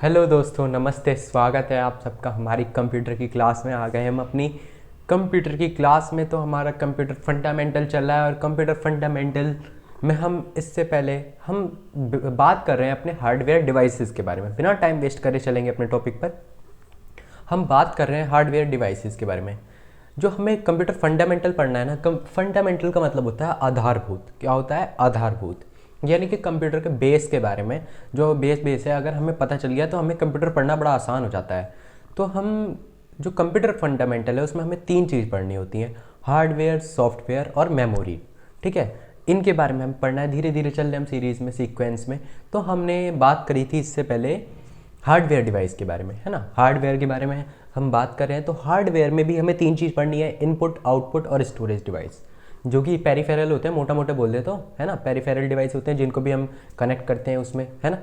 Hello दोस्तों, नमस्ते। स्वागत है आप सबका हमारी कंप्यूटर की क्लास में। आ गए हम अपनी कंप्यूटर की क्लास में। तो हमारा कंप्यूटर फंडामेंटल चल रहा है और कंप्यूटर फंडामेंटल में हम इससे पहले बात कर रहे हैं अपने हार्डवेयर डिवाइसेस के बारे में। बिना टाइम वेस्ट करे चलेंगे अपने टॉपिक पर। हम बात कर रहे हैं हार्डवेयर डिवाइसेस के बारे में। जो हमें कंप्यूटर फंडामेंटल पढ़ना है ना, फंडामेंटल का मतलब होता है आधारभूत। क्या होता है? आधारभूत, यानी कि कंप्यूटर के बेस के बारे में। जो बेस है, अगर हमें पता चल गया तो हमें कंप्यूटर पढ़ना बड़ा आसान हो जाता है। तो हम जो कंप्यूटर फंडामेंटल है उसमें हमें 3 चीज़ पढ़नी होती हैं: हार्डवेयर, सॉफ्टवेयर और मेमोरी। ठीक है, इनके बारे में हम पढ़ना है। धीरे धीरे चल रहे हम सीरीज़ में, सीक्वेंस में। तो हमने बात करी थी इससे पहले हार्डवेयर डिवाइस के बारे में, है ना। हार्डवेयर के बारे में हम बात कर रहे हैं। तो हार्डवेयर में भी हमें 3 चीज़ पढ़नी है: इनपुट, आउटपुट और स्टोरेज डिवाइस, जो कि पेरिफेरल होते हैं। मोटा मोटा बोल दे तो, है ना, पेरिफेरल डिवाइस होते हैं जिनको भी हम कनेक्ट करते हैं उसमें, है ना,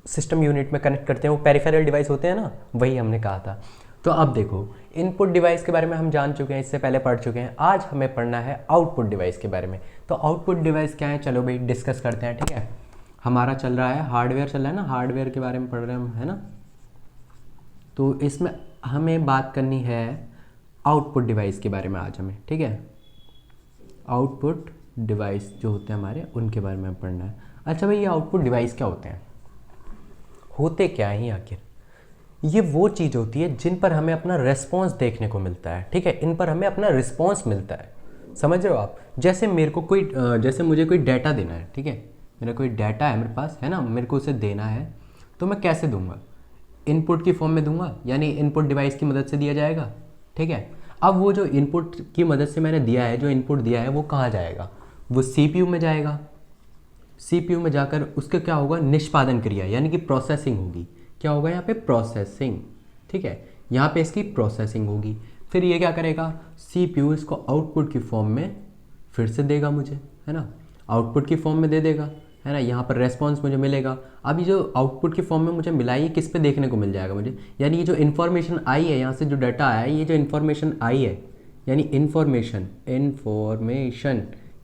सिस्टम यूनिट में कनेक्ट करते हैं, वो पेरिफेरल डिवाइस होते हैं ना, वही हमने कहा था। तो अब देखो, इनपुट डिवाइस के बारे में हम जान चुके हैं, इससे पहले पढ़ चुके हैं। आज हमें पढ़ना है आउटपुट डिवाइस के बारे में। तो आउटपुट डिवाइस क्या है, चलो भाई डिस्कस करते हैं। ठीक है, हमारा चल रहा है हार्डवेयर, चल रहा है ना, हार्डवेयर के बारे में पढ़ रहे हैं हम, है ना। तो इसमें हमें बात करनी है आउटपुट डिवाइस के बारे में आज हमें। ठीक है, आउटपुट डिवाइस जो होते हैं हमारे, उनके बारे में पढ़ना है। अच्छा भाई, ये आउटपुट डिवाइस क्या होते हैं, होते क्या हैं आखिर? ये वो चीज़ होती है जिन पर हमें अपना रिस्पॉन्स देखने को मिलता है। ठीक है, इन पर हमें अपना रिस्पॉन्स मिलता है। समझ रहे हो आप? जैसे मेरे को कोई जैसे मुझे कोई डाटा देना है। ठीक है, मेरा कोई डाटा है मेरे पास, है ना, मेरे को उसे देना है। तो मैं कैसे दूंगा? इनपुट की फॉर्म में दूंगा, यानी इनपुट डिवाइस की मदद से दिया जाएगा। ठीक है, अब वो जो इनपुट की मदद से मैंने दिया है, जो इनपुट दिया है, वो कहाँ जाएगा? वो सीपीयू में जाएगा। सीपीयू में जाकर उसका क्या होगा? निष्पादन क्रिया, यानी कि प्रोसेसिंग होगी। क्या होगा यहाँ पे? प्रोसेसिंग। ठीक है, यहाँ पे इसकी प्रोसेसिंग होगी। फिर ये क्या करेगा? सीपीयू इसको आउटपुट की फॉर्म में फिर से देगा मुझे, है ना, आउटपुट की फॉर्म में दे देगा, है ना। यहाँ पर रेस्पॉन्स मुझे मिलेगा। अब ये जो आउटपुट की फॉर्म में मुझे मिला है, ये किस पे देखने को मिल जाएगा मुझे? यानी ये जो इन्फॉर्मेशन आई है, यहाँ से जो डाटा आया है, ये जो इन्फॉर्मेशन आई है, यानी इन्फॉर्मेशन,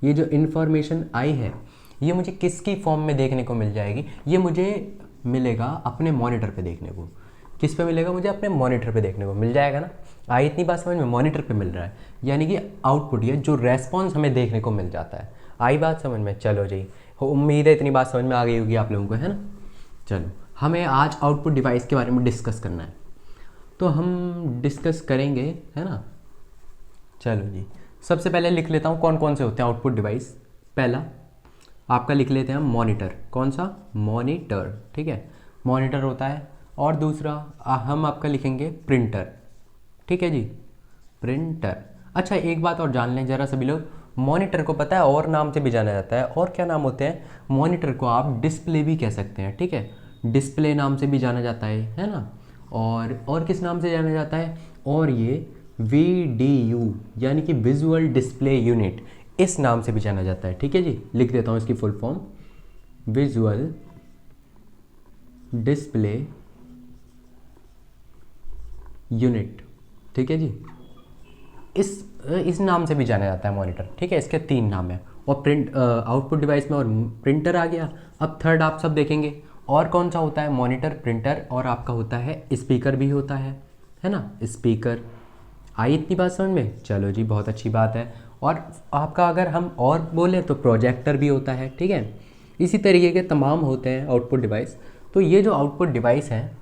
ये जो इन्फॉर्मेशन आई है, ये मुझे किसकी फॉर्म में देखने को मिल जाएगी? ये मुझे मिलेगा अपने मॉनिटर पे देखने को। किस पे मिलेगा? मुझे अपने मॉनिटर पे देखने को मिल जाएगा ना। आई इतनी बात समझ में? मॉनिटर पे मिल रहा है, यानी कि आउटपुट, ये जो रेस्पॉन्स हमें देखने को मिल जाता है। आई बात समझ में? चलो जी, उम्मीद है इतनी बात समझ में आ गई होगी आप लोगों को, है ना। चलो, हमें आज आउटपुट डिवाइस के बारे में डिस्कस करना है। तो हम डिस्कस करेंगे, है ना। चलो जी, सबसे पहले लिख लेता हूँ कौन कौन से होते हैं आउटपुट डिवाइस। पहला आपका लिख लेते हैं हम मॉनिटर। कौन सा? मॉनिटर। ठीक है, मॉनिटर होता है। और दूसरा हम आपका लिखेंगे प्रिंटर। ठीक है जी, प्रिंटर। अच्छा, एक बात और जान लें जरा सभी लोग, मॉनिटर को पता है और नाम से भी जाना जाता है। और क्या नाम होते हैं? मॉनिटर को आप डिस्प्ले भी कह सकते हैं। ठीक है, डिस्प्ले नाम से भी जाना जाता है ना। और किस नाम से जाना जाता है? और ये VDU, यानी कि विजुअल डिस्प्ले यूनिट, इस नाम से भी जाना जाता है। ठीक है जी, लिख देता हूँ इसकी full form, visual display unit. ठीक है जी, इस नाम से भी जाना जाता है मॉनिटर। ठीक है, इसके 3 नाम है। और आउटपुट डिवाइस में और प्रिंटर आ गया। अब थर्ड आप सब देखेंगे, और कौन सा होता है? मॉनिटर, प्रिंटर, और आपका होता है स्पीकर भी होता है ना, स्पीकर। आई इतनी बात समझ में? चलो जी, बहुत अच्छी बात है। और आपका अगर हम और बोलें तो प्रोजेक्टर भी होता है। ठीक है, इसी तरीके के तमाम होते हैं आउटपुट डिवाइस। तो ये जो आउटपुट डिवाइस है,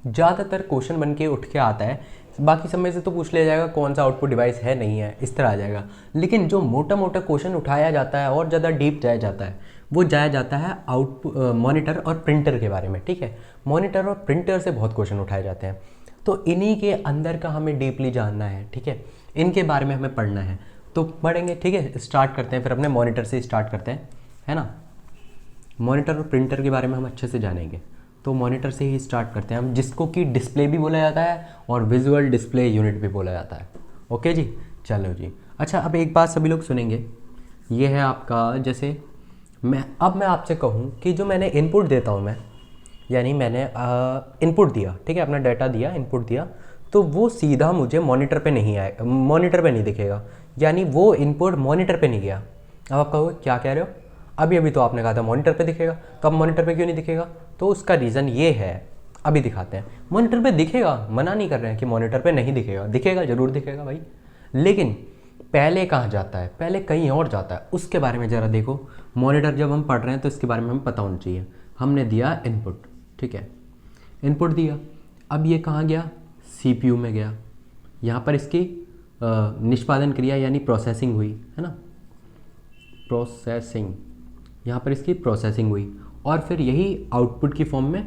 ज़्यादातर क्वेश्चन बन के उठ के आता है। बाकी समय से तो पूछ लिया जाएगा कौन सा आउटपुट डिवाइस है, नहीं है, इस तरह आ जाएगा। लेकिन जो मोटा मोटा क्वेश्चन उठाया जाता है और ज़्यादा डीप जाया जाता है, वो जाया जाता है आउटपुट मॉनिटर और प्रिंटर के बारे में। ठीक है, मॉनिटर और प्रिंटर से बहुत क्वेश्चन उठाए जाते हैं। तो इन्हीं के अंदर का हमें डीपली जानना है। ठीक है, इनके बारे में हमें पढ़ना है, तो पढ़ेंगे। ठीक है, स्टार्ट करते हैं, फिर अपने मॉनिटर से स्टार्ट करते हैं, है ना। मॉनिटर और प्रिंटर के बारे में हम अच्छे से जानेंगे। तो मॉनिटर से ही स्टार्ट करते हैं हम, जिसको कि डिस्प्ले भी बोला जाता है और विजुअल डिस्प्ले यूनिट भी बोला जाता है। ओके जी, चलो जी। अच्छा, अब एक बात सभी लोग सुनेंगे, ये है आपका, जैसे मैं आपसे कहूँ कि जो मैंने इनपुट देता हूँ मैं, यानी मैंने इनपुट दिया, ठीक है, अपना डाटा दिया, इनपुट दिया, तो वो सीधा मुझे मॉनिटर पे नहीं आए, मॉनिटर पे नहीं दिखेगा, यानी वो इनपुट मॉनिटर पे नहीं गया। अब आप कहोगे क्या कह रहे हो? अभी अभी तो आपने कहा था मॉनिटर पे दिखेगा, तो अब मॉनिटर पे क्यों नहीं दिखेगा? तो उसका रीज़न ये है, अभी दिखाते हैं। मॉनिटर पे दिखेगा, मना नहीं कर रहे हैं कि मॉनिटर पे नहीं दिखेगा, दिखेगा, ज़रूर दिखेगा भाई, लेकिन पहले कहाँ जाता है? पहले कहीं और जाता है, उसके बारे में ज़रा देखो। मॉनिटर जब हम पढ़ रहे हैं तो इसके बारे में हमें पता होना चाहिए। हमने दिया इनपुट, ठीक है, इनपुट दिया, अब ये कहाँ गया? CPU में गया, यहाँ पर इसकी निष्पादन क्रिया यानी प्रोसेसिंग हुई, है ना, प्रोसेसिंग, यहाँ पर इसकी प्रोसेसिंग हुई और फिर यही आउटपुट की फॉर्म में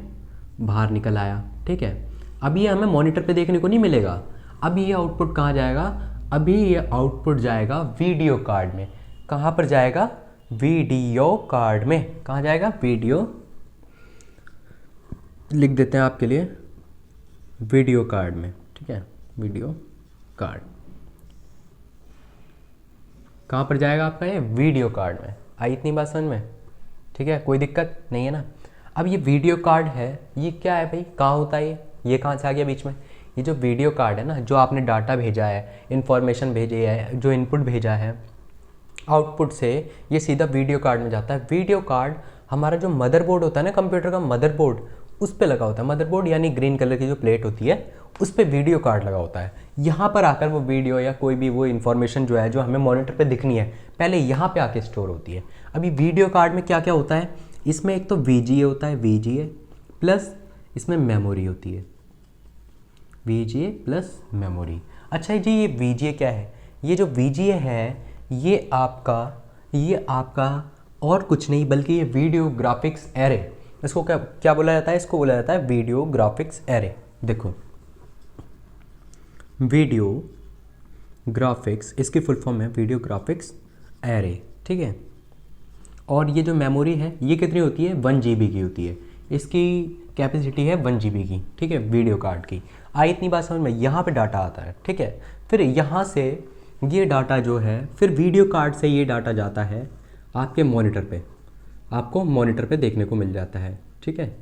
बाहर निकल आया, ठीक है। अब ये हमें मॉनिटर पे देखने को नहीं मिलेगा। अब ये आउटपुट कहाँ जाएगा? अभी ये आउटपुट जाएगा वीडियो कार्ड में। कहाँ पर जाएगा? वीडियो कार्ड में। कहाँ जाएगा? वीडियो, लिख देते हैं आपके लिए, वीडियो कार्ड में, ठीक है, वीडियो कार्ड। कहाँ पर जाएगा आपका ये? वीडियो कार्ड में। आई इतनी बात समझ में? ठीक है, कोई दिक्कत नहीं है ना। अब ये वीडियो कार्ड है, ये क्या है भाई? कहाँ होता है ये कहाँ से आ गया बीच में? ये जो वीडियो कार्ड है ना, जो आपने डाटा भेजा है, इन्फॉर्मेशन भेजी है, जो इनपुट भेजा है, आउटपुट से ये सीधा वीडियो कार्ड में जाता है। वीडियो कार्ड हमारा जो मदरबोर्ड होता है ना, कंप्यूटर का मदरबोर्ड, उस पे लगा होता है। मदरबोर्ड यानी ग्रीन कलर की जो प्लेट होती है, उस पे वीडियो कार्ड लगा होता है। यहाँ पर आकर वो वीडियो या कोई भी वो इन्फॉर्मेशन जो है, जो हमें मॉनिटर पे दिखनी है, पहले यहाँ पे आके स्टोर होती है। अभी वीडियो कार्ड में क्या क्या होता है? इसमें एक तो VGA होता है, VGA प्लस इसमें मेमोरी होती है, VGA प्लस मेमोरी। अच्छा जी, ये VGA क्या है? ये जो VGA है, ये आपका और कुछ नहीं बल्कि ये वीडियो ग्राफिक्स एरे। इसको क्या बोला जाता है? इसको बोला जाता है वीडियो ग्राफिक्स एरे। देखो, वीडियो ग्राफिक्स, इसकी फुल फॉर्म है वीडियो ग्राफिक्स एरे, ठीक है। और ये जो मेमोरी है, ये कितनी होती है? 1 GB की होती है। इसकी कैपेसिटी है 1 GB की, ठीक है, वीडियो कार्ड की। आई इतनी बात समझ में? यहाँ पे डाटा आता है, ठीक है। फिर यहाँ से ये डाटा जो है, फिर वीडियो कार्ड से ये डाटा जाता है आपके मॉनिटर पे, आपको मॉनिटर पे देखने को मिल जाता है, ठीक है।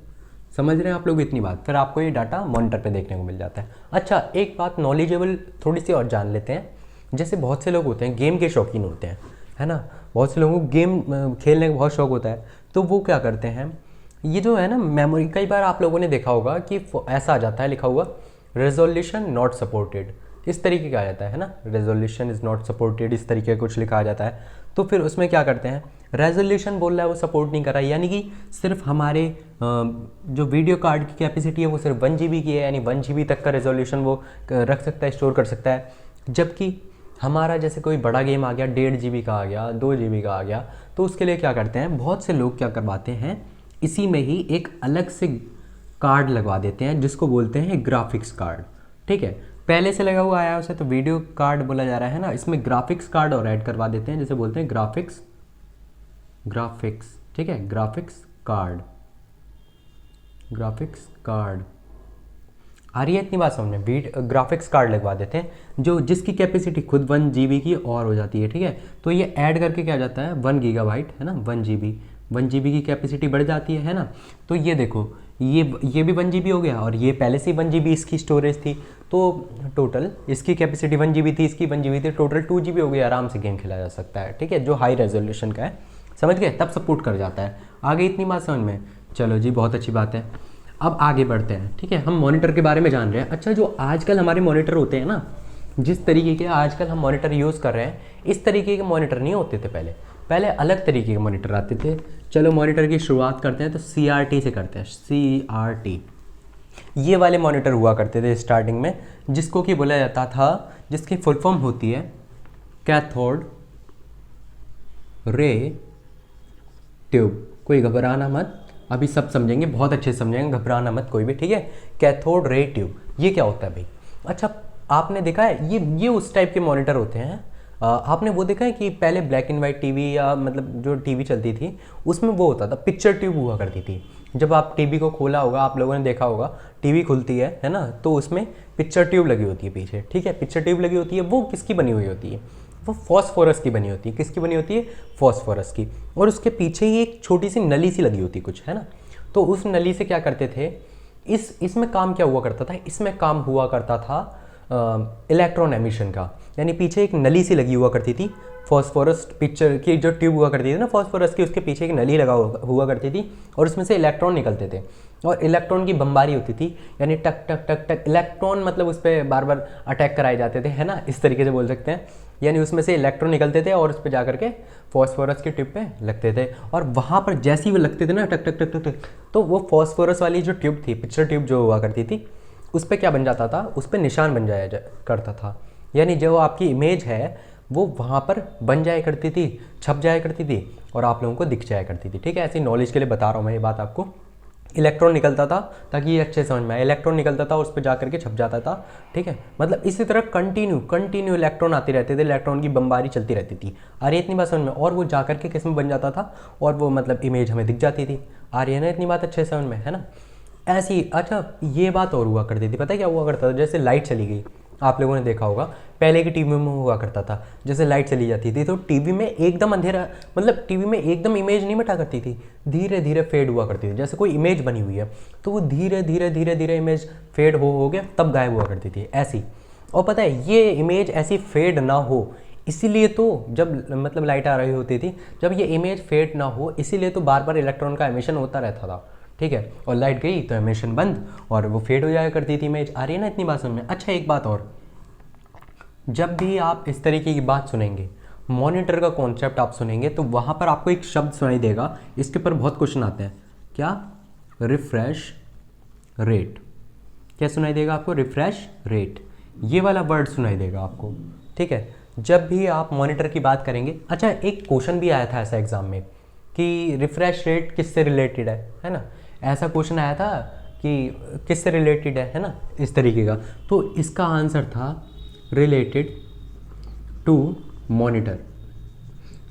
समझ रहे हैं आप लोग इतनी बात? फिर आपको ये डाटा मॉनिटर पे देखने को मिल जाता है। अच्छा, एक बात नॉलेजेबल थोड़ी सी और जान लेते हैं। जैसे बहुत से लोग होते हैं गेम के शौकीन होते हैं, है ना, बहुत से लोगों को गेम खेलने का बहुत शौक होता है, तो वो क्या करते हैं, ये जो है ना मेमोरी, कई बार आप लोगों ने देखा होगा कि ऐसा आ जाता है लिखा हुआ, रेजोल्यूशन नॉट सपोर्टेड, इस तरीके का आ जाता है ना, रेजोल्यूशन इज़ नॉट सपोर्टेड, इस तरीके का कुछ लिखा आ जाता है। तो फिर उसमें क्या करते हैं, रेजोल्यूशन बोल रहा है वो सपोर्ट नहीं कर रहा है, यानी कि सिर्फ हमारे जो वीडियो कार्ड की कैपेसिटी है वो सिर्फ 1 GB की है, यानी 1 GB तक का रेजोल्यूशन वो रख सकता है, स्टोर कर सकता है। जबकि हमारा जैसे कोई बड़ा गेम आ गया, 1.5 GB का आ गया, 2 GB का आ गया, तो उसके लिए क्या करते हैं, बहुत से लोग क्या करवाते हैं, इसी में ही एक अलग से कार्ड लगवा देते हैं जिसको बोलते हैं ग्राफिक्स कार्ड, ठीक है। पहले से लगा हुआ आया उसे तो वीडियो कार्ड बोला जा रहा है ना, इसमें ग्राफिक्स कार्ड और ऐड करवा देते हैं, जैसे बोलते हैं ग्राफिक्स, ठीक है, ग्राफिक्स कार्ड आ रही है इतनी बात समझ में? ग्राफिक्स कार्ड लगवा देते हैं, जो जिसकी कैपेसिटी खुद 1 GB की और हो जाती है, ठीक है। तो ये ऐड करके क्या जाता है, 1 GB, है ना, 1 GB की कैपेसिटी बढ़ जाती है ना। तो ये देखो, ये भी 1 GB हो गया, और ये पहले से 1 GB इसकी स्टोरेज थी, तो टोटल इसकी कैपेसिटी 1 GB थी, इसकी 1 GB थी, टोटल 2 GB हो गया, आराम से गेम खेला जा सकता है, ठीक है, जो हाई रेजोल्यूशन का है, समझ गए, तब सपोर्ट कर जाता है। आगे इतनी बात समझ में? चलो जी, बहुत अच्छी बात है। अब आगे बढ़ते हैं, ठीक है, हम मॉनिटर के बारे में जान रहे हैं। अच्छा, जो आजकल हमारे मॉनिटर होते हैं ना, जिस तरीके के आजकल हम मॉनिटर यूज़ कर रहे हैं, इस तरीके के मॉनिटर नहीं होते थे पहले अलग तरीके के मॉनिटर आते थे। चलो मॉनिटर की शुरुआत करते हैं, तो CRT से करते हैं। CRT, ये वाले मॉनिटर हुआ करते थे स्टार्टिंग में, जिसको कि बोला जाता था, जिसकी फुल फॉर्म होती है कैथोड रे ट्यूब। कोई घबराना मत, अभी सब समझेंगे, बहुत अच्छे से समझेंगे, घबराना मत कोई भी, ठीक है। कैथोड रे ट्यूब, ये क्या होता है भाई? अच्छा, आपने देखा है ये उस टाइप के मॉनिटर होते हैं। आपने वो देखा है कि पहले ब्लैक एंड वाइट टीवी, या मतलब जो टीवी चलती थी, उसमें वो होता था, पिक्चर ट्यूब हुआ करती थी। जब आप टीवी को खोला होगा, आप लोगों ने देखा होगा, टीवी खुलती है ना, तो उसमें पिक्चर ट्यूब लगी होती है पीछे, ठीक है। पिक्चर ट्यूब लगी होती है, वो किसकी बनी हुई होती है? वो फॉस्फोरस की बनी होती है। किसकी बनी होती है? फॉस्फोरस की। और उसके पीछे ही एक छोटी सी नली सी लगी होती है कुछ, है ना। तो उस नली से क्या करते थे, इसमें काम क्या हुआ करता था? इसमें काम हुआ करता था इलेक्ट्रॉन एमिशन का, यानी पीछे एक नली सी लगी हुआ करती थी, फॉस्फोरस पिक्चर की जो ट्यूब हुआ करती थी ना फॉस्फोरस की, उसके पीछे एक नली लगा हुआ करती थी और उसमें से इलेक्ट्रॉन निकलते थे और इलेक्ट्रॉन की बमबारी होती थी, यानी टक टक टक टक इलेक्ट्रॉन मतलब उस पर बार बार अटैक कराए जाते थे, है ना, इस तरीके से बोल सकते हैं। यानी उसमें से इलेक्ट्रॉन निकलते थे और उस पर जा करके फॉस्फोरस की ट्यूब पे लगते थे और वहाँ पर जैसे ही वो लगते थे ना टक टक टक टक टक, तो वो फॉस्फोरस वाली जो ट्यूब थी, पिक्चर ट्यूब जो हुआ करती थी, उस पर क्या बन जाता था, उस पर निशान बन जाया करता था। यानी जो आपकी इमेज है वो वहाँ पर बन जाया करती थी, छप जाया करती थी और आप लोगों को दिख जाया करती थी। ठीक है, ऐसी नॉलेज के लिए बता रहा हूँ मैं ये बात आपको। इलेक्ट्रॉन निकलता था ताकि ये अच्छे समझ में आए, इलेक्ट्रॉन निकलता था उस पर जा करके छप जाता था। ठीक है, मतलब इसी तरह कंटिन्यू इलेक्ट्रॉन आते रहते थे, इलेक्ट्रॉन की बमबारी चलती रहती थी। आ रही है इतनी बात समझ में? और वो जा करके किस में बन जाता था और वो मतलब इमेज हमें दिख जाती थी। आ रही है ना इतनी बात अच्छे समझ में, है ना? ऐसी अच्छा ये बात और हुआ करती थी, पता है क्या हुआ करता था? जैसे लाइट चली गई, आप लोगों ने देखा होगा पहले की टीवी में हुआ करता था, जैसे लाइट चली जाती थी तो टीवी में एकदम अंधेरा, मतलब टीवी में एकदम इमेज नहीं मिटा करती थी, धीरे धीरे फेड हुआ करती थी। जैसे कोई इमेज बनी हुई है तो वो धीरे धीरे धीरे धीरे इमेज फेड हो गया तब गायब हुआ करती थी ऐसी। और पता है ये इमेज ऐसी फेड ना हो इसीलिए तो जब मतलब लाइट आ रही होती थी, जब ये इमेज फेड ना हो इसीलिए तो बार बार इलेक्ट्रॉन का एमिशन होता रहता था। ठीक है, और लाइट गई तो एमिशन बंद और वो फेड हो जाया करती थी इमेज। आ रही है ना इतनी बात समझ में? अच्छा एक बात और, जब भी आप इस तरीके की बात सुनेंगे, मॉनिटर का कॉन्सेप्ट आप सुनेंगे तो वहाँ पर आपको एक शब्द सुनाई देगा, इसके ऊपर बहुत क्वेश्चन आते हैं। क्या? Refresh rate. क्या सुनाई देगा आपको? रिफ्रेश रेट, ये वाला वर्ड सुनाई देगा आपको। ठीक है, जब भी आप मॉनिटर की बात करेंगे। अच्छा एक क्वेश्चन भी आया था ऐसा एग्जाम में कि रिफ्रेश रेट किससे रिलेटेड है ना? ऐसा क्वेश्चन आया था कि किससे रिलेटेड है ना, इस तरीके का। तो इसका आंसर था रिलेटेड टू मॉनिटर,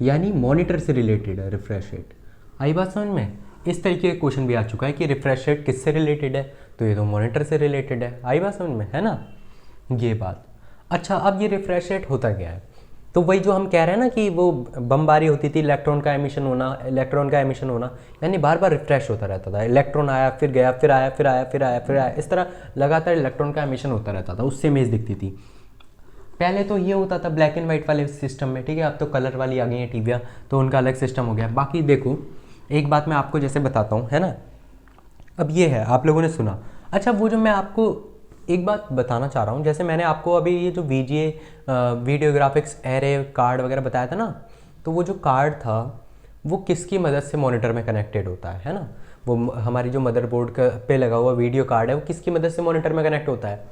यानी मॉनिटर से रिलेटेड है रिफ्रेश रेट। आई बात समझ में? इस तरीके का क्वेश्चन भी आ चुका है कि रिफ्रेश रेट किससे रिलेटेड है, तो ये तो मॉनिटर से रिलेटेड है। आई बात समझ में, है ना ये बात? अच्छा अब ये रिफ्रेश रेट होता क्या है? तो वही जो हम कह रहे हैं ना कि वो बमबारी होती थी, इलेक्ट्रॉन का एमिशन होना, यानी बार बार रिफ्रेश होता रहता था। इलेक्ट्रॉन आया फिर गया, फिर आया फिर आया फिर आया फिर आया, इस तरह लगातार इलेक्ट्रॉन का एमिशन होता रहता था, उससे इमेज दिखती थी। पहले तो ये होता था ब्लैक एंड वाइट वाले सिस्टम में। ठीक है, अब तो कलर वाली आ गई हैं टीवियाँ, तो उनका अलग सिस्टम हो गया। बाकी देखो एक बात मैं आपको जैसे बताता हूँ, है ना, अब ये है आप लोगों ने सुना। अच्छा वो जो मैं आपको एक बात बताना चाह रहा हूँ, जैसे मैंने आपको अभी ये जो वीडियो ग्राफिक्स एरे कार्ड वगैरह बताया था ना, तो वो जो कार्ड था वो किसकी मदद से मॉनिटर में कनेक्टेड होता है ना? वो हमारी जो मदरबोर्ड पे लगा हुआ वीडियो कार्ड है वो किसकी मदद से मॉनिटर में कनेक्ट होता है?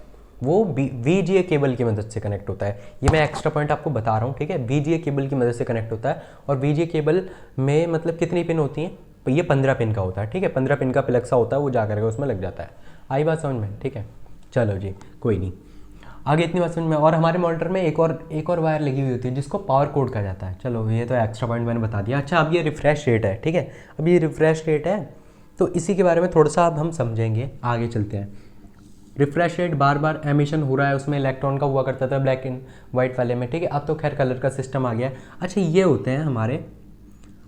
वो VGA केबल की मदद से कनेक्ट होता है। ये मैं एक्स्ट्रा पॉइंट आपको बता रहा हूँ। ठीक है, VGA केबल की मदद से कनेक्ट होता है। और VGA केबल में मतलब कितनी पिन होती हैं? तो ये 15 पिन का होता है। ठीक है, 15 पिन का प्लग सा होता है, वो जा करके उसमें लग जाता है। आई बात समझ में? ठीक है, चलो जी कोई नहीं, आगे इतनी बात समझ में। और हमारे मॉनिटर में एक और वायर लगी हुई होती है जिसको पावर कोड कहा जाता है। चलो ये तो एक्स्ट्रा पॉइंट मैंने बता दिया। अच्छा अब ये रिफ्रेश रेट है, ठीक है, अब ये रिफ्रेश रेट है तो इसी के बारे में थोड़ा सा अब हम समझेंगे, आगे चलते हैं। रिफ्रेश रेट बार बार एमिशन हो रहा है, उसमें इलेक्ट्रॉन का हुआ करता था ब्लैक एंड वाइट वाले में। ठीक है, अब तो खैर कलर का सिस्टम आ गया। अच्छा ये होते हैं हमारे,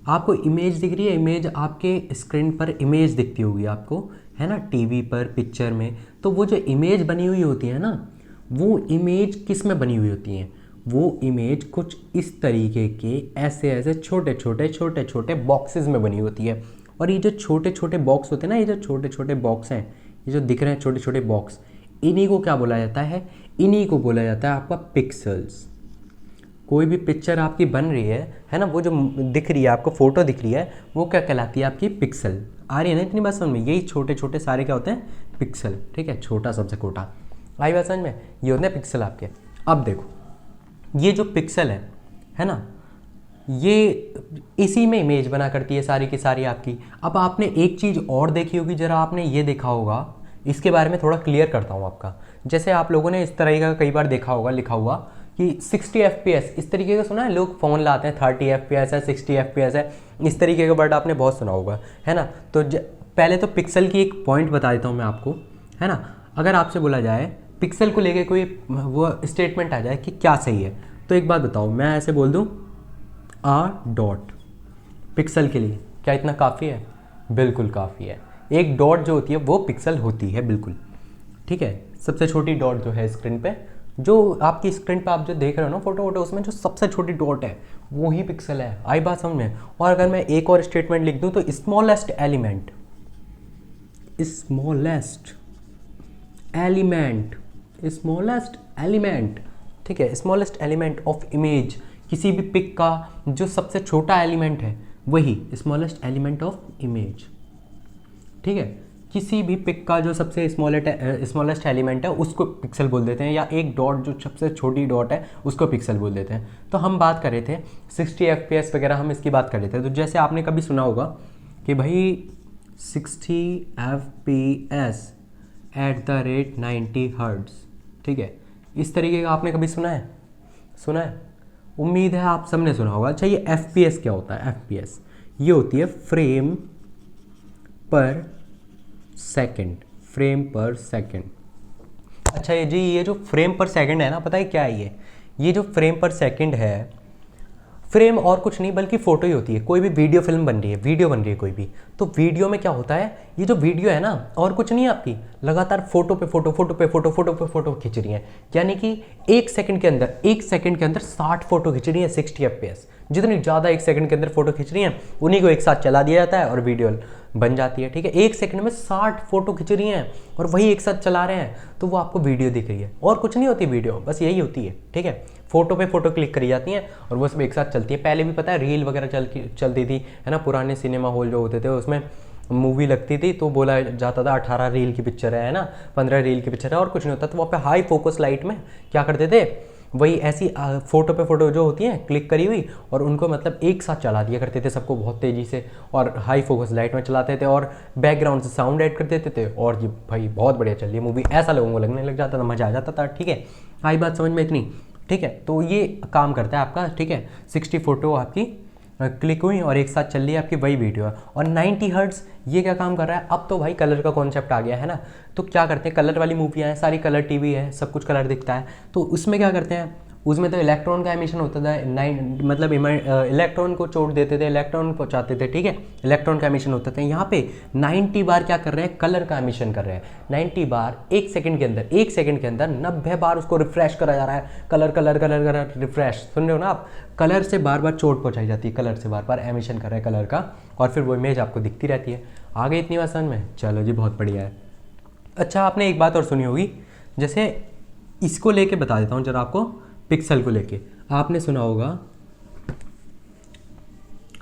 आपको इमेज दिख रही है, इमेज आपके स्क्रीन पर इमेज दिखती होगी आपको, है ना, टीवी पर पिक्चर में। तो वो जो इमेज बनी हुई होती है ना, वो इमेज किस में बनी हुई होती हैं? वो इमेज कुछ इस तरीके के ऐसे छोटे छोटे बॉक्सेस में बनी होती है। और ये जो छोटे छोटे बॉक्स होते हैं ना, ये जो छोटे छोटे बॉक्स हैं, ये जो दिख रहे हैं छोटे छोटे बॉक्स, इन्हीं को क्या बोला जाता है? इन्हीं को बोला जाता है आपका पिक्सल्स। कोई भी पिक्चर आपकी बन रही है ना, वो जो दिख रही है आपको, फोटो दिख रही है, वो क्या कहलाती है? आपकी पिक्सल। आ रही है ना इतनी बात समझ में? यही छोटे छोटे सारे क्या होते हैं? पिक्सल। ठीक है, छोटा सबसे छोटा। आई बात समझ में? ये होते हैं पिक्सल आपके। अब देखो ये जो पिक्सल है ना, ये इसी में इमेज बना करती है सारी की सारी आपकी। अब आपने एक चीज़ और देखी होगी, जरा आपने ये देखा होगा, इसके बारे में थोड़ा क्लियर करता हूँ आपका। जैसे आप लोगों ने इस तरह का कई बार देखा होगा लिखा हुआ कि 60 FPS, इस तरीके का सुना है? लोग फ़ोन लाते हैं 30 FPS है, 60 FPS है, इस तरीके का वर्ड आपने बहुत सुना होगा, है ना? तो पहले तो पिक्सल की एक पॉइंट बता देता हूँ मैं आपको, है ना। अगर आपसे बोला जाए पिक्सल को लेके कोई वो स्टेटमेंट आ जाए कि क्या सही है, तो एक बात बताओ, मैं ऐसे बोल दूँ डॉट पिक्सल के लिए, क्या इतना काफ़ी है? बिल्कुल काफ़ी है। एक डॉट जो होती है वो पिक्सल होती है, बिल्कुल। ठीक है, सबसे छोटी डॉट जो है स्क्रीन पे जो आपकी स्क्रीन पे आप जो देख रहे हो ना फोटो, उसमें जो सबसे छोटी डॉट है वो ही पिक्सल है। आई बात समझ में? और अगर मैं एक और स्टेटमेंट लिख दूं तो स्मॉलेस्ट एलिमेंट, स्मॉलेस्ट एलिमेंट, ठीक है, स्मॉलेस्ट एलिमेंट ऑफ इमेज, किसी भी पिक का जो सबसे छोटा एलिमेंट है वही स्मॉलेस्ट एलिमेंट ऑफ इमेज, ठीक है। किसी भी पिक का जो सबसे स्मॉलेस्ट एलिमेंट है उसको पिक्सल बोल देते हैं, या एक डॉट जो सबसे छोटी डॉट है उसको पिक्सल बोल देते हैं। तो हम बात कर रहे थे 60 FPS वगैरह, हम इसकी बात कर रहे थे। तो जैसे आपने कभी सुना होगा कि भाई 60 FPS @ 90 हर्ट्ज़, ठीक है, इस तरीके का आपने कभी सुना है? उम्मीद है आप सबने सुना होगा। अच्छा, ये FPS क्या होता है? FPS ये होती है फ्रेम पर सेकंड। अच्छा ये जो फ्रेम पर सेकंड है ना, पता है क्या है ये जो फ्रेम पर सेकंड है, फ्रेम और कुछ नहीं बल्कि फ़ोटो ही होती है। कोई भी वीडियो फिल्म बन रही है कोई भी, तो वीडियो में क्या होता है, ये जो वीडियो है ना और कुछ नहीं, आपकी लगातार फोटो पे फोटो खींच रही है। यानी कि एक सेकंड के अंदर 60 फोटो खींच रही है 60 FPS। जितनी ज़्यादा एक सेकंड के अंदर फोटो खींच रही हैं उन्हीं को एक साथ चला दिया जाता है और वीडियो बन जाती है, ठीक है। एक सेकंड में 60 फोटो खींच रही हैं और वही एक साथ चला रहे हैं, तो वो आपको वीडियो दिख रही है। और कुछ नहीं होती वीडियो, बस यही होती है, ठीक है। फोटो पे फोटो क्लिक करी जाती हैं और वो सब एक साथ चलती है। पहले भी पता है रील वगैरह चलती थी, है ना। पुराने सिनेमा हॉल जो होते थे उसमें मूवी लगती थी तो बोला जाता था 18 रील की पिक्चर है ना, 15 रील की पिक्चर है, और कुछ नहीं होता। तो वहाँ पे हाई फोकस लाइट में क्या करते थे, वही ऐसी फोटो पे फोटो जो होती हैं क्लिक करी हुई, और उनको मतलब एक साथ चला दिया करते थे सबको बहुत तेज़ी से, और हाई फोकस लाइट में चलाते थे और बैकग्राउंड से साउंड ऐड कर देते थे, और ये भाई बहुत बढ़िया चल रही है मूवी, ऐसा लोगों को लगने लग जाता था, मज़ा आ जाता था, ठीक है। आई बात समझ में इतनी, ठीक है। तो ये काम करता है आपका, ठीक है। 60 फोटो आपकी क्लिक हुई और एक साथ चल रही है आपकी वही वीडियो है। और 90 हर्ट्ज़ ये क्या काम कर रहा है, अब तो भाई कलर का कॉन्सेप्ट आ गया है ना। तो क्या करते हैं, कलर वाली मूवियाँ हैं सारी, कलर टीवी है, सब कुछ कलर दिखता है। तो उसमें क्या करते हैं, उसमें तो इलेक्ट्रॉन का एमिशन होता था, मतलब इलेक्ट्रॉन को चोट देते थे, इलेक्ट्रॉन पहुंचाते थे, ठीक है। इलेक्ट्रॉन का एमिशन होता था। यहाँ पे 90 बार क्या कर रहे हैं, कलर का एमिशन कर रहे हैं। 90 बार एक सेकंड के अंदर 90 बार उसको रिफ्रेश करा जा रहा है। कलर रिफ्रेश, सुन रहे हो ना आप। कलर से बार बार चोट पहुँचाई जाती है, कलर से बार बार एमिशन कर रहे हैं कलर का, और फिर वो इमेज आपको दिखती रहती है। आगे इतनी बात समझ में, चलो जी बहुत बढ़िया है। अच्छा, आपने एक बात और सुनी होगी, जैसे इसको लेके बता देता हूँ जरा आपको, पिक्सल को लेके आपने सुना होगा,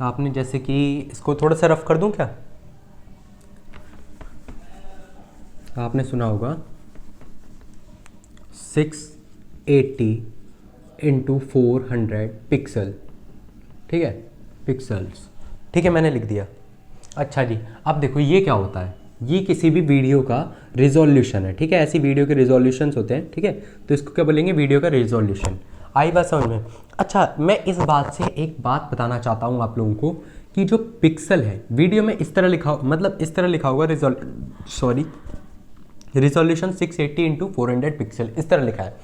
आपने जैसे कि इसको थोड़ा सा रफ कर दूं क्या, आपने सुना होगा 680 × 400 पिक्सल, ठीक है, पिक्सल्स, ठीक है, मैंने लिख दिया। अच्छा जी, अब देखो ये क्या होता है, ये किसी भी वीडियो का रिजोल्यूशन है, ठीक है। ऐसी वीडियो के रिजोल्यूशंस होते हैं, ठीक है। तो इसको क्या बोलेंगे, वीडियो का रिजोल्यूशन। आई बात समझ में। अच्छा, मैं इस बात से एक बात बताना चाहता हूँ आप लोगों को कि जो पिक्सल है वीडियो में इस तरह लिखा, मतलब इस तरह लिखा होगा रिजोल्यूशन 680 × 400 पिक्सल, इस तरह लिखा है।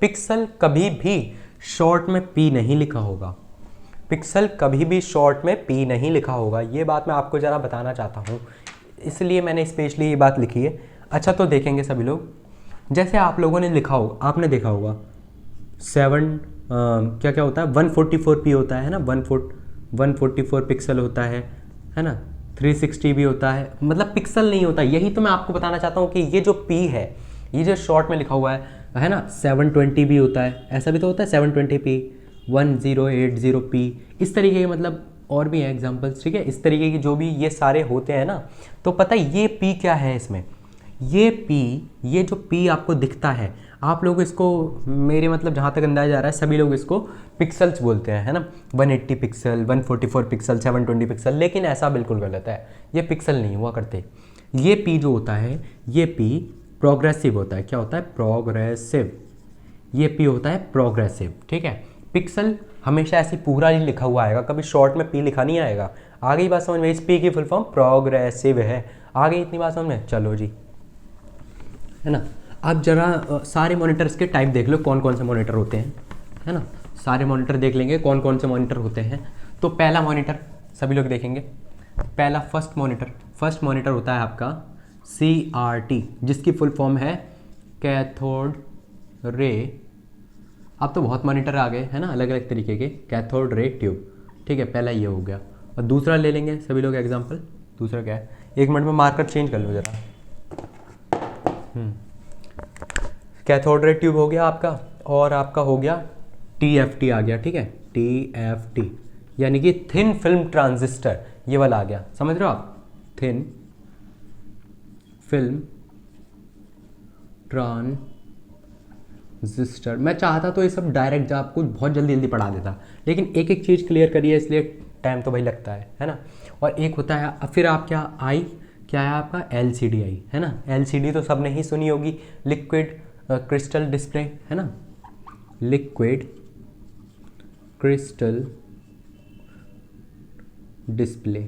पिक्सल कभी भी शॉर्ट में पी नहीं लिखा होगा, पिक्सल कभी भी शॉर्ट में पी नहीं लिखा होगा। ये बात मैं आपको ज़रा बताना चाहता हूँ, इसलिए मैंने स्पेशली ये बात लिखी है। अच्छा, तो देखेंगे सभी लोग, जैसे आप लोगों ने लिखा हो, आपने देखा होगा 7 क्या क्या होता है, 144p होता है ना, 144 पिक्सल होता है ना, 360 भी होता है, मतलब पिक्सल नहीं होता। यही तो मैं आपको बताना चाहता हूँ कि ये जो p है, ये जो शॉर्ट में लिखा हुआ है ना, 720 भी होता है, ऐसा भी तो होता है 720p, 1080p, इस तरीके के, मतलब और भी हैं एग्जांपल्स, ठीक है। इस तरीके की जो भी ये सारे होते हैं ना, तो पता है ये p क्या है इसमें, ये जो p आपको दिखता है, आप लोग इसको, मेरे मतलब जहाँ तक अंदाजा जा रहा है, सभी लोग इसको पिक्सल्स बोलते हैं, है ना। 180 पिक्सल, 144 पिक्सल, 720 पिक्सल, लेकिन ऐसा बिल्कुल गलत है, ये पिक्सल नहीं हुआ करते। ये p जो होता है, ये p प्रोग्रेसिव होता है। क्या होता है, प्रोग्रेसिव, ये p होता है प्रोग्रेसिव, ठीक है। पिक्सल हमेशा ऐसे पूरा ही लिखा हुआ आएगा, कभी शॉर्ट में p लिखा नहीं आएगा। आगे ही बात समझ में, इस p की फुल फॉर्म प्रोग्रेसिव है। आगे इतनी बात समझ में, चलो जी, है ना। अब जरा सारे मॉनिटर्स के टाइप देख लो, कौन कौन से मॉनिटर होते हैं, है ना। सारे मॉनिटर देख लेंगे कौन कौन से मॉनिटर होते हैं। तो पहला मॉनिटर सभी लोग देखेंगे, पहला फर्स्ट मॉनिटर होता है आपका CRT, जिसकी फुल फॉर्म है कैथोड रे अब तो बहुत मॉनिटर आ गए है ना, अलग अलग तरीके के। कैथोड रे ट्यूब, ठीक है, पहला ये हो गया। और दूसरा ले लेंगे सभी लोग एग्जाम्पल। दूसरा क्या है, 1 मिनट में मार्कर चेंज कर लो ज़रा। कैथोड रे ट्यूब हो गया आपका, और आपका हो गया TFT आ गया, ठीक है, TFT यानी कि थिन फिल्म ट्रांजिस्टर, ये वाला आ गया, समझ रहे हो आप, थिन फिल्म ट्रांजिस्टर। मैं चाहता तो ये सब डायरेक्ट आपको बहुत जल्दी जल्दी पढ़ा देता, लेकिन एक एक चीज़ क्लियर करिए, इसलिए टाइम तो भाई लगता है ना। और एक होता है फिर आप क्या है आपका LCD आई, है ना। LCD तो सबने ही सुनी होगी, लिक्विड क्रिस्टल डिस्प्ले, है ना, लिक्विड क्रिस्टल डिस्प्ले।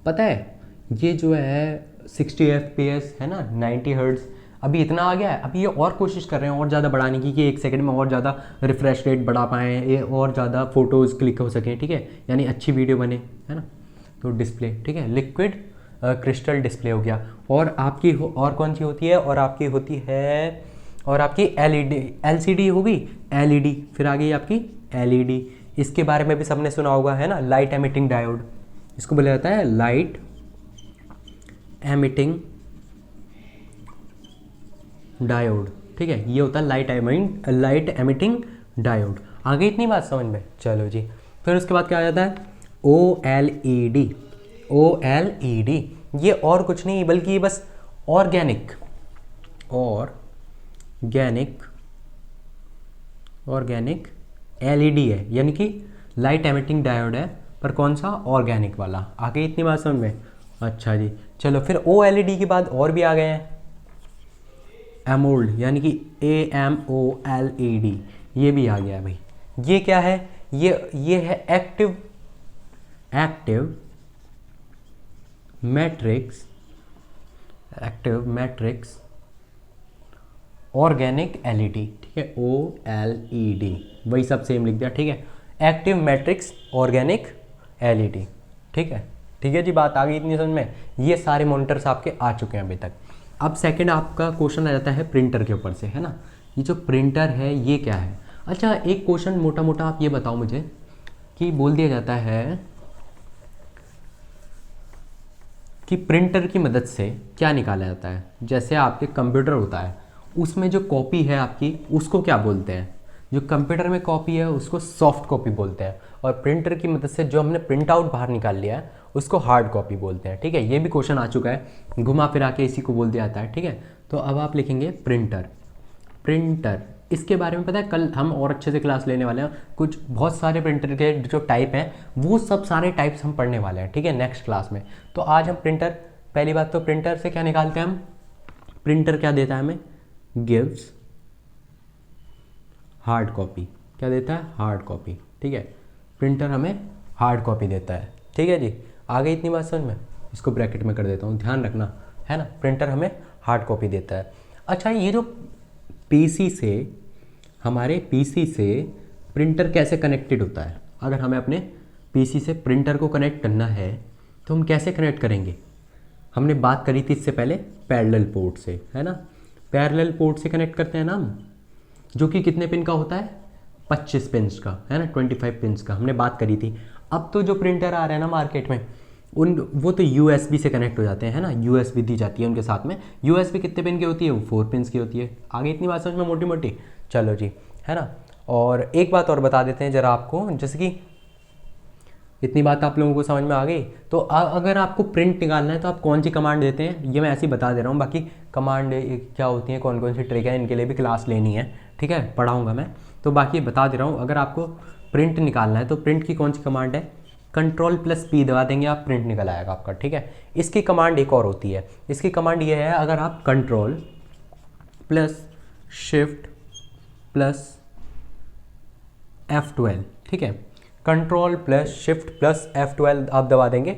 पता है ये जो है 60 FPS है ना, 90 हर्ट्ज, अभी इतना आ गया है। अभी ये और कोशिश कर रहे हैं और ज़्यादा बढ़ाने की, कि 1 सेकंड में और ज़्यादा रिफ्रेश रेट बढ़ा पाएँ, ये और ज़्यादा फ़ोटोज़ क्लिक हो सकें, ठीक है, यानी अच्छी वीडियो बने, है ना। तो डिस्प्ले, ठीक है, लिक्विड क्रिस्टल डिस्प्ले हो गया। और आपकी और कौन सी होती है, और आपकी होती है, और आपकी LCD होगी, LED, फिर आ गई आपकी LED। इसके बारे में भी सबने सुना होगा, है ना, लाइट एमिटिंग डायोड, इसको बोला जाता है लाइट एमिटिंग डायोड, ठीक है, ये होता है लाइट एमिटिंग डायोड। आगे इतनी बात समझ में, चलो जी। फिर उसके बाद क्या आ जाता है, OLED। ये और कुछ नहीं बल्कि ये बस ऑर्गेनिक LED है, यानी कि लाइट एमिटिंग डायोड है, पर कौन सा, ऑर्गेनिक वाला। आगे इतनी बात समझ में, अच्छा जी। चलो फिर OLED के बाद और भी आ गए हैं, एमोल्ड, यानी कि AMOLED, ये भी आ गया भाई। ये क्या है, ये है एक्टिव मैट्रिक्स ऑर्गेनिक LED, ठीक है, OLED, वही सब सेम लिख दिया, ठीक है, एक्टिव मैट्रिक्स ऑर्गेनिक LED, ठीक है जी। बात आ गई इतनी समझ में। ये सारे मॉनिटर्स आपके आ चुके हैं अभी तक। अब सेकंड आपका क्वेश्चन आ जाता है प्रिंटर के ऊपर से, है ना। ये जो प्रिंटर है ये क्या है। अच्छा, एक क्वेश्चन मोटा मोटा आप ये बताओ मुझे, कि बोल दिया जाता है कि प्रिंटर की मदद से क्या निकाला जाता है। जैसे आपके कंप्यूटर होता है, उसमें जो कॉपी है आपकी, उसको क्या बोलते हैं। जो कंप्यूटर में कॉपी है उसको सॉफ्ट कॉपी बोलते हैं, और प्रिंटर की मदद से जो हमने प्रिंट आउट बाहर निकाल लिया है उसको हार्ड कॉपी बोलते हैं, ठीक है। ये भी क्वेश्चन आ चुका है, घुमा फिरा के इसी को बोल दिया जाता है, ठीक है। तो अब आप लिखेंगे प्रिंटर। इसके बारे में पता है, कल हम और अच्छे से क्लास लेने वाले हैं। कुछ बहुत सारे प्रिंटर के जो टाइप हैं, वो सब सारे टाइप्स हम पढ़ने वाले हैं, ठीक है, नेक्स्ट क्लास में। तो आज हम प्रिंटर, पहली बात तो प्रिंटर से क्या निकालते हैं हम, प्रिंटर क्या देता है हमें, गिव्स हार्ड कॉपी। क्या देता है, हार्ड कॉपी, ठीक है। प्रिंटर हमें हार्ड कॉपी देता है, ठीक है जी। आगे इतनी बात समझ में, इसको ब्रैकेट में कर देता हूँ, ध्यान रखना, है ना। प्रिंटर हमें हार्ड कॉपी देता है। अच्छा, ये जो हमारे पीसी से प्रिंटर कैसे कनेक्टेड होता है। अगर हमें अपने पीसी से प्रिंटर को कनेक्ट करना है तो हम कैसे कनेक्ट करेंगे। हमने बात करी थी इससे पहले पैरेलल पोर्ट से, है ना। पैरेलल पोर्ट से कनेक्ट करते हैं ना हम, जो कि कितने पिन का होता है, 25 पिन्स का, है ना, 25 पिन्स का हमने बात करी थी। अब तो जो प्रिंटर आ रहे हैं ना मार्केट में, वो तो USB से कनेक्ट हो जाते हैं, है ना। USB दी जाती है उनके साथ में। USB कितने पिन की होती है, वो 4 पिन्स की होती है। आगे इतनी बात समझ में मोटी मोटी, चलो जी, है ना। और एक बात और बता देते हैं ज़रा आपको, जैसे कि इतनी बात आप लोगों को समझ में आ गई। तो अगर आपको प्रिंट निकालना है तो आप कौन सी कमांड देते हैं, ये मैं ऐसे ही बता दे रहा हूँ। बाकी कमांड क्या होती है, कौन कौन सी ट्रिक है, इनके लिए भी क्लास लेनी है, ठीक है, पढ़ाऊँगा मैं। तो बाकी बता दे रहा हूँ, अगर आपको प्रिंट निकालना है तो प्रिंट की कौन सी कमांड है, Ctrl+P दबा देंगे आप, प्रिंट निकल आएगा आपका, ठीक है। इसकी कमांड एक और होती है, इसकी कमांड ये है, अगर आप Ctrl+Shift+F12, ठीक है, Ctrl+Shift+F12 आप दबा देंगे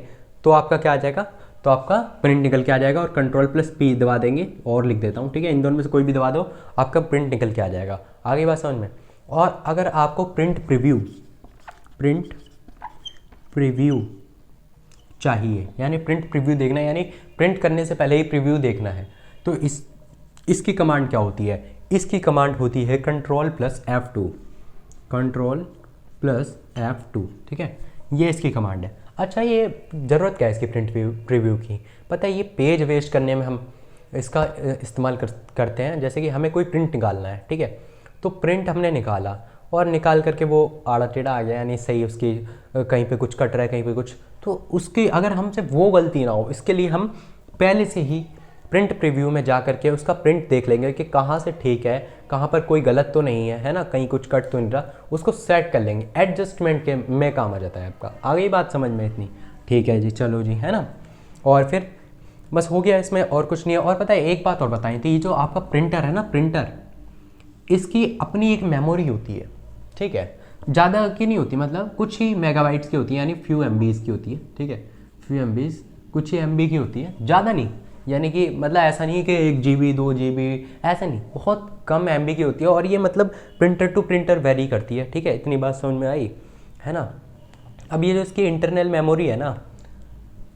तो आपका क्या आ जाएगा, तो आपका प्रिंट निकल के आ जाएगा। और Ctrl+P दबा देंगे, और लिख देता हूँ, ठीक है, इन दोनों में से कोई भी दबा दो, आपका प्रिंट निकल के आ जाएगा। आगे बात समझ में। और अगर आपको प्रिंट प्रीव्यू चाहिए, यानी प्रिंट प्रीव्यू देखना है, यानी प्रिंट करने से पहले ही प्रीव्यू देखना है, तो इसकी कमांड क्या होती है, इसकी कमांड होती है Ctrl+F2, Ctrl+F2, ठीक है, ये इसकी कमांड है। अच्छा, ये ज़रूरत क्या है इसकी प्रिंट प्रीव्यू की? पता है, ये पेज वेस्ट करने में हम इसका इस्तेमाल करते हैं। जैसे कि हमें कोई प्रिंट निकालना है, ठीक है, तो प्रिंट हमने निकाला और निकाल करके वो आड़ा टेढ़ा आ गया, यानी सही उसकी कहीं पे कुछ कट रहा है, कहीं पे कुछ, तो उसकी अगर हमसे वो गलती ना हो, इसके लिए हम पहले से ही प्रिंट प्रीव्यू में जा करके उसका प्रिंट देख लेंगे कि कहाँ से ठीक है, कहाँ पर कोई गलत तो नहीं है ना, कहीं कुछ कट तो नहीं रहा, उसको सेट कर लेंगे। एडजस्टमेंट के में काम आ जाता है आपका। आ गई बात समझ में इतनी? ठीक है जी, चलो जी, है ना। और फिर बस हो गया, इसमें और कुछ नहीं है। और पता है, एक बात और बताई थी, ये जो आपका प्रिंटर है ना, प्रिंटर, इसकी अपनी एक मेमोरी होती है, ठीक है, ज़्यादा की नहीं होती, मतलब कुछ ही मेगाबाइट्स की होती है, यानी फ्यू MBs की होती है, ठीक है, फ्यू MBs, कुछ ही MB की होती है, ज़्यादा नहीं, यानी कि मतलब ऐसा नहीं कि 1 GB 2 GB, ऐसा नहीं, बहुत कम MB की होती है। और ये मतलब प्रिंटर टू प्रिंटर वेरी करती है, ठीक है, इतनी बात समझ में आई, है ना। अब ये जो इसकी इंटरनल मेमोरी है ना,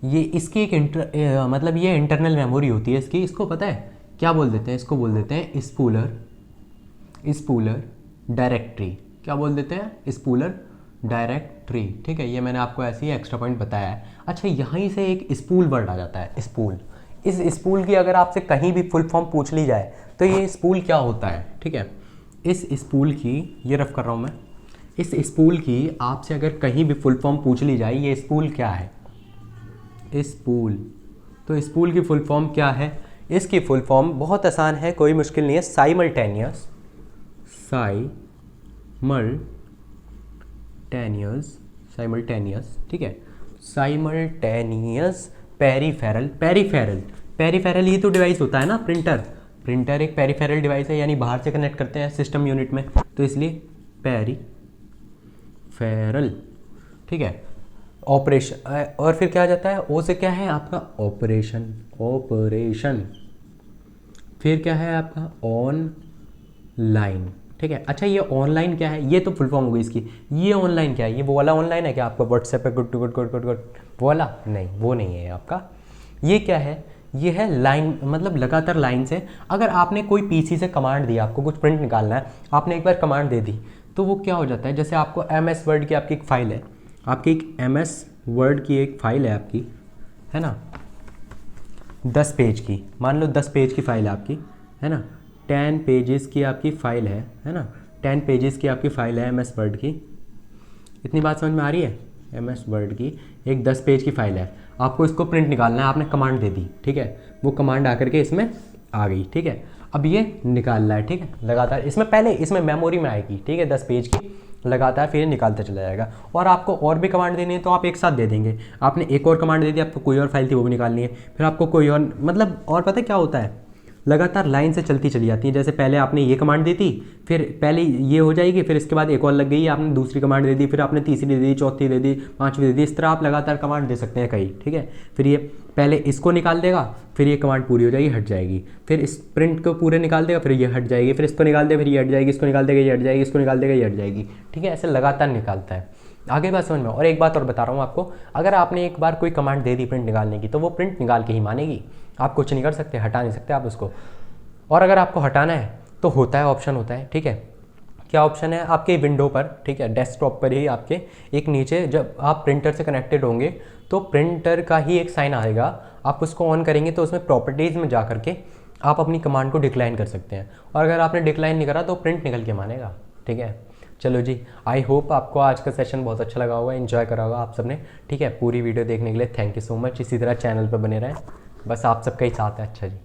ये इसकी एक मतलब ये इंटरनल मेमोरी होती है इसकी। इसको पता है क्या बोल देते हैं? इसको बोल देते हैं स्पूलर डायरेक्टरी। क्या बोल देते हैं? स्पूलर डायरेक्टरी, ठीक है, ये मैंने आपको ऐसे ही एक्स्ट्रा पॉइंट बताया है। अच्छा, यहीं से एक स्पूल वर्ड आ जाता है, स्पूल। इस स्पूल की अगर आपसे कहीं भी फुल फॉर्म पूछ ली जाए तो ये स्पूल क्या होता है, ठीक है, इस स्पूल की, ये रफ कर रहा हूँ मैं, इस स्पूल की आपसे अगर कहीं भी फुल फॉर्म पूछ ली जाए, ये स्पूल क्या है, स्पूल, तो स्पूल की फुल फॉर्म क्या है? इसकी फुल फॉर्म बहुत आसान है, कोई मुश्किल नहीं है, साइमल्टेनियस ठीक है, साइमल्टेनियस पेरीफेरल ही तो डिवाइस होता है ना, प्रिंटर एक पेरीफेरल डिवाइस है, यानी बाहर से कनेक्ट करते हैं सिस्टम यूनिट में, तो इसलिए पेरीफेरल, ठीक है। ऑपरेशन, और फिर क्या आ जाता है? ओ से क्या है आपका? ऑपरेशन, फिर क्या है आपका? ऑनलाइन, ठीक है। अच्छा, ये ऑनलाइन क्या है? ये तो फुल फॉर्म हो गई इसकी। ये ऑनलाइन क्या है? ये वो वाला ऑनलाइन है क्या आपका व्हाट्सएप पे गुड वो वाला? नहीं, वो नहीं है आपका। ये क्या है? ये है लाइन, मतलब लगातार लाइन से। अगर आपने कोई PC से कमांड दिया, आपको कुछ प्रिंट निकालना है, आपने एक बार कमांड दे दी, तो वो क्या हो जाता है? जैसे आपको MS वर्ड की आपकी एक फाइल है, आपकी एक MS वर्ड की एक फाइल है आपकी, है ना, 10 पेज की, मान लो 10 पेज की फाइल है आपकी, है ना, 10 पेजेस की आपकी फाइल है ना, 10 पेजेस की आपकी फाइल है MS वर्ड की। इतनी बात समझ में आ रही है? MS वर्ड की एक 10 पेज की फाइल है, आपको इसको प्रिंट निकालना है, आपने कमांड दे दी, ठीक है, वो कमांड आकर के इसमें आ गई, ठीक है। अब ये निकालना है, ठीक है, लगातार इसमें, पहले इसमें मेमोरी में आएगी, ठीक है, 10 पेज की, लगातार फिर निकालता चला जाएगा। और आपको और भी कमांड देनी है तो आप एक साथ दे देंगे। आपने एक और कमांड दे दी, आपको कोई और फाइल थी वो भी निकालनी है, फिर आपको कोई और, मतलब, और पता है क्या होता है, लगातार लाइन से चलती चली जाती है। जैसे पहले आपने ये कमांड दी थी, फिर पहले ये हो जाएगी, फिर इसके बाद एक और लग गई, आपने दूसरी कमांड दे दी, फिर आपने तीसरी दे दी, चौथी दे दी, पांचवी दे दी, इस तरह आप लगातार कमांड दे सकते हैं कई, ठीक है। फिर ये पहले इसको निकाल देगा, फिर ये कमांड पूरी हो जाएगी, हट जाएगी, फिर इस प्रिंट को पूरे निकाल देगा, फिर ये हट जाएगी, फिर इसको निकाल देगा, फिर ये हट जाएगी, इसको निकाल देगा, ये हट जाएगी, इसको निकाल देगा, ये हट जाएगी, ठीक है। ऐसे लगातार निकालता है। आगे बात समझ में। और एक बात और बता रहा हूँ आपको, अगर आपने एक बार कोई कमांड दे दी प्रिंट निकालने की, तो वो प्रिंट निकाल के ही मानेगी, आप कुछ नहीं कर सकते, हटा नहीं सकते आप उसको। और अगर आपको हटाना है तो होता है, ऑप्शन होता है, ठीक है। क्या ऑप्शन है? आपके विंडो पर, ठीक है, डेस्कटॉप पर ही आपके एक नीचे, जब आप प्रिंटर से कनेक्टेड होंगे तो प्रिंटर का ही एक साइन आएगा, आप उसको ऑन करेंगे तो उसमें प्रॉपर्टीज़ में जा करके आप अपनी कमांड को डिक्लाइन कर सकते हैं। और अगर आपने डिक्लाइन नहीं करा तो प्रिंट निकल के मानेगा, ठीक है। चलो जी, आई होप आपको आज का सेशन बहुत अच्छा लगा होगा, एंजॉय करा होगा आप सबने, ठीक है। पूरी वीडियो देखने के लिए थैंक यू सो मच। इसी तरह चैनल पर बने रहें, बस आप सबका ही साथ है। अच्छा जी।